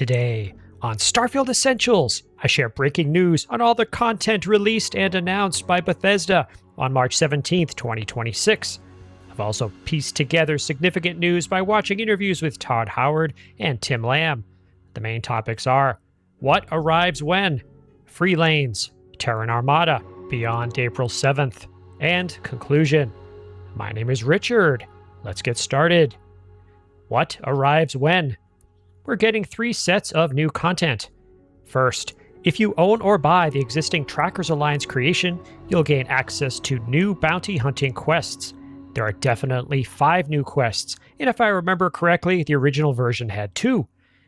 Today, on Starfield Essentials, I share breaking news on all the content released and announced by Bethesda on March 17th, 2026. I've also pieced together significant news by watching interviews with Todd Howard and Tim Lamb. The main topics are: what arrives when, free lanes, Terran Armada, beyond April 7th, and conclusion. My name is Richard. Let's get started. What arrives when? We're getting 3 sets of new content. First, if you own or buy the existing Trackers Alliance creation, you'll gain access to new bounty hunting quests. There are definitely 5 new quests, and if I remember correctly, the original version had 2.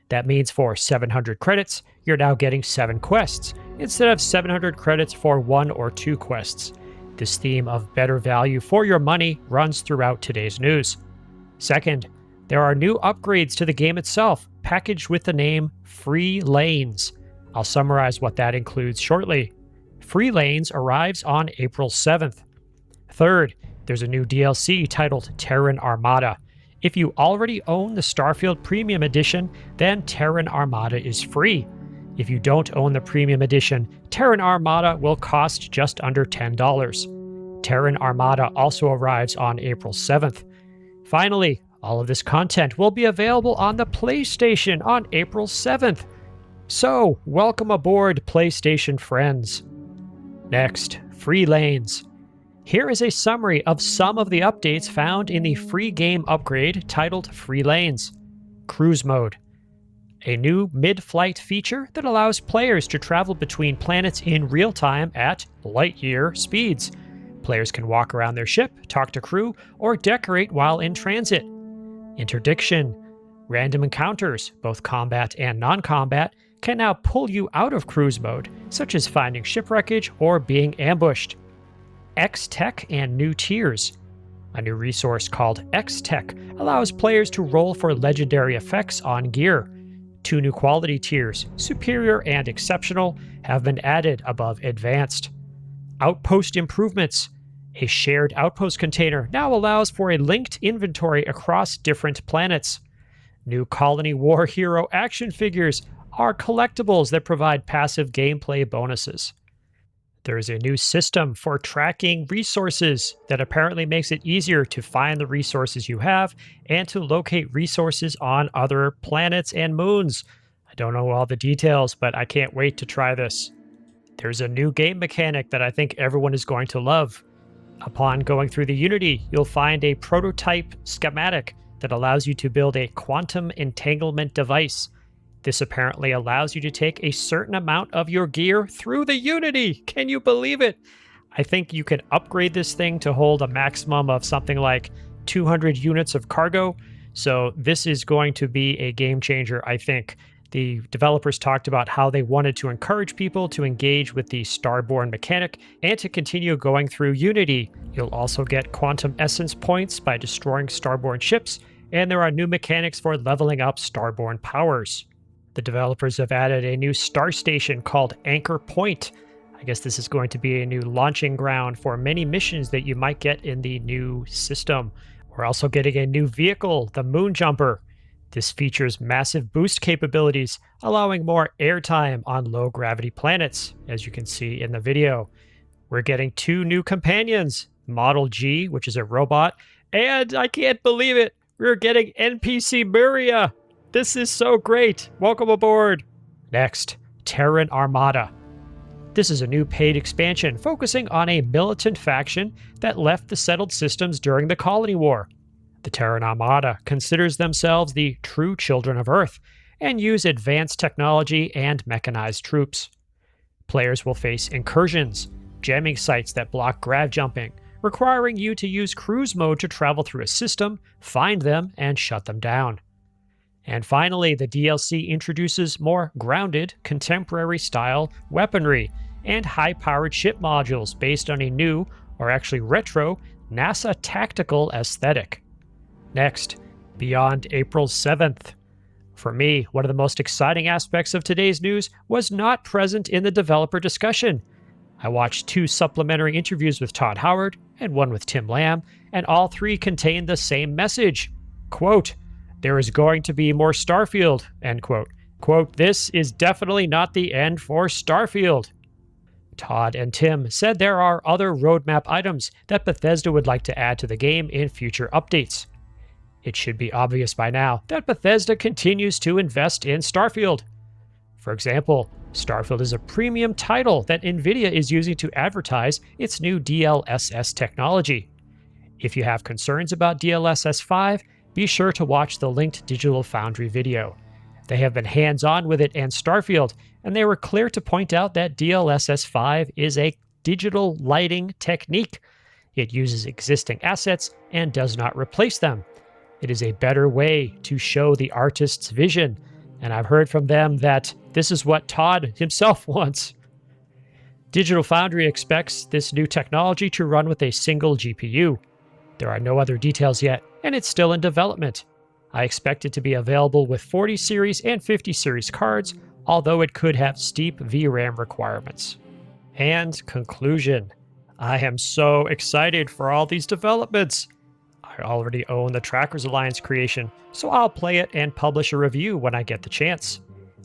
That means for 700 credits, you're now getting 7 quests, instead of 700 credits for 1 or 2 quests. This theme of better value for your money runs throughout today's news. Second, there are new upgrades to the game itself, packaged with the name Free Lanes. I'll summarize what that includes shortly. Free Lanes arrives on April 7th. Third, there's a new DLC titled Terran Armada. If you already own the Starfield Premium Edition, then Terran Armada is free. If you don't own the Premium Edition, Terran Armada will cost just under $10. Terran Armada also arrives on April 7th. Finally, all of this content will be available on the PlayStation on April 7th. So, welcome aboard, PlayStation friends. Next, Free Lanes. Here is a summary of some of the updates found in the free game upgrade titled Free Lanes. Cruise Mode. A new mid-flight feature that allows players to travel between planets in real time at light-year speeds. Players can walk around their ship, talk to crew, or decorate while in transit. Interdiction. Random encounters, both combat and non-combat, can now pull you out of cruise mode, such as finding shipwreckage or being ambushed. X-Tech and new tiers. A new resource called X-Tech allows players to roll for legendary effects on gear. 2 new quality tiers, Superior and Exceptional, have been added above Advanced. Outpost improvements. A shared outpost container now allows for a linked inventory across different planets. New Colony War Hero action figures are collectibles that provide passive gameplay bonuses. There is a new system for tracking resources that apparently makes it easier to find the resources you have and to locate resources on other planets and moons. I don't know all the details, but I can't wait to try this. There's a new game mechanic that I think everyone is going to love. Upon going through the Unity, you'll find a prototype schematic that allows you to build a quantum entanglement device. This apparently allows you to take a certain amount of your gear through the Unity. Can you believe it? I think you can upgrade this thing to hold a maximum of something like 200 units of cargo. So this is going to be a game changer, I think. The developers talked about how they wanted to encourage people to engage with the Starborn mechanic and to continue going through Unity. You'll also get quantum essence points by destroying Starborn ships, and there are new mechanics for leveling up Starborn powers. The developers have added a new star station called Anchor Point. I guess this is going to be a new launching ground for many missions that you might get in the new system. We're also getting a new vehicle, the Moonjumper. This features massive boost capabilities, allowing more airtime on low-gravity planets, as you can see in the video. We're getting 2 new companions, Model G, which is a robot, and I can't believe it, we're getting NPC Miria. This is so great. Welcome aboard. Next, Terran Armada. This is a new paid expansion focusing on a militant faction that left the settled systems during the Colony War. The Terran Armada considers themselves the true children of Earth and use advanced technology and mechanized troops. Players will face incursions, jamming sites that block grav jumping, requiring you to use cruise mode to travel through a system, find them, and shut them down. And finally, the DLC introduces more grounded, contemporary-style weaponry and high-powered ship modules based on a new, or actually retro, NASA tactical aesthetic. Next, beyond April 7th. For me, one of the most exciting aspects of today's news was not present in the developer discussion. I watched 2 supplementary interviews with Todd Howard and one with Tim Lamb, and all 3 contained the same message. Quote, "There is going to be more Starfield," end quote. Quote, "This is definitely not the end for Starfield." Todd and Tim said there are other roadmap items that Bethesda would like to add to the game in future updates. It should be obvious by now that Bethesda continues to invest in Starfield. For example, Starfield is a premium title that Nvidia is using to advertise its new DLSS technology. If you have concerns about DLSS 5, be sure to watch the linked Digital Foundry video. They have been hands-on with it and Starfield, and they were clear to point out that DLSS 5 is a digital lighting technique. It uses existing assets and does not replace them. It is a better way to show the artist's vision, and I've heard from them that this is what Todd himself wants. Digital Foundry expects this new technology to run with a single GPU. There are no other details yet, and it's still in development. I expect it to be available with 40 series and 50 series cards, although it could have steep VRAM requirements. And conclusion. I am so excited for all these developments. I already own the Trackers Alliance creation, so I'll play it and publish a review when I get the chance.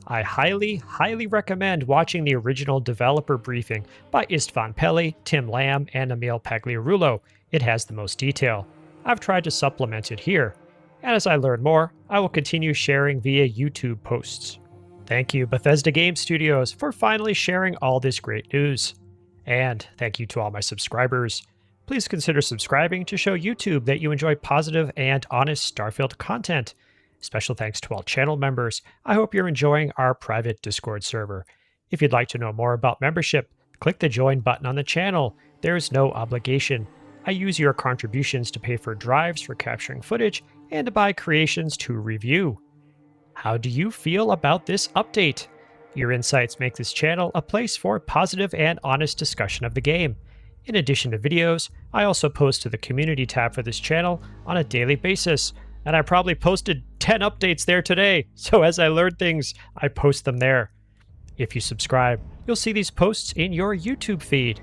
I highly recommend watching the original developer briefing by Istvan Peli, Tim Lamb, and Emil Pagliarulo. It has the most detail. I've tried to supplement it here, and as I learn more, I will continue sharing via YouTube posts. Thank you, Bethesda Game Studios, for finally sharing all this great news. And thank you to all my subscribers. Please consider subscribing to show YouTube that you enjoy positive and honest Starfield content. Special thanks to all channel members. I hope you're enjoying our private Discord server. If you'd like to know more about membership, click the join button on the channel. There is no obligation. I use your contributions to pay for drives for capturing footage and to buy creations to review. How do you feel about this update? Your insights make this channel a place for positive and honest discussion of the game. In addition to videos, I also post to the community tab for this channel on a daily basis, and I probably posted 10 updates there today, so as I learn things, I post them there. If you subscribe, you'll see these posts in your YouTube feed.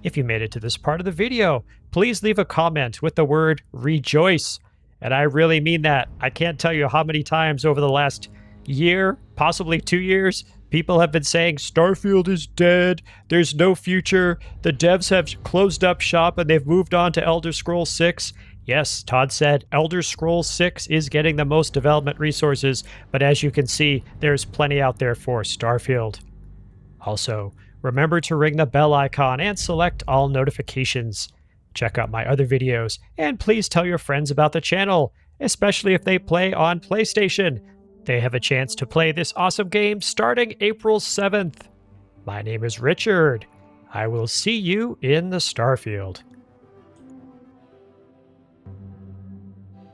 If you made it to this part of the video, please leave a comment with the word rejoice. And I really mean that. I can't tell you how many times over the last year, possibly 2 years, people have been saying Starfield is dead, there's no future, the devs have closed up shop and they've moved on to Elder Scrolls 6. Yes, Todd said Elder Scrolls 6 is getting the most development resources, but as you can see, there's plenty out there for Starfield. Also, remember to ring the bell icon and select all notifications. Check out my other videos, and please tell your friends about the channel, especially if they play on PlayStation. They have a chance to play this awesome game starting April 7th. My name is Richard. I will see you in the Starfield.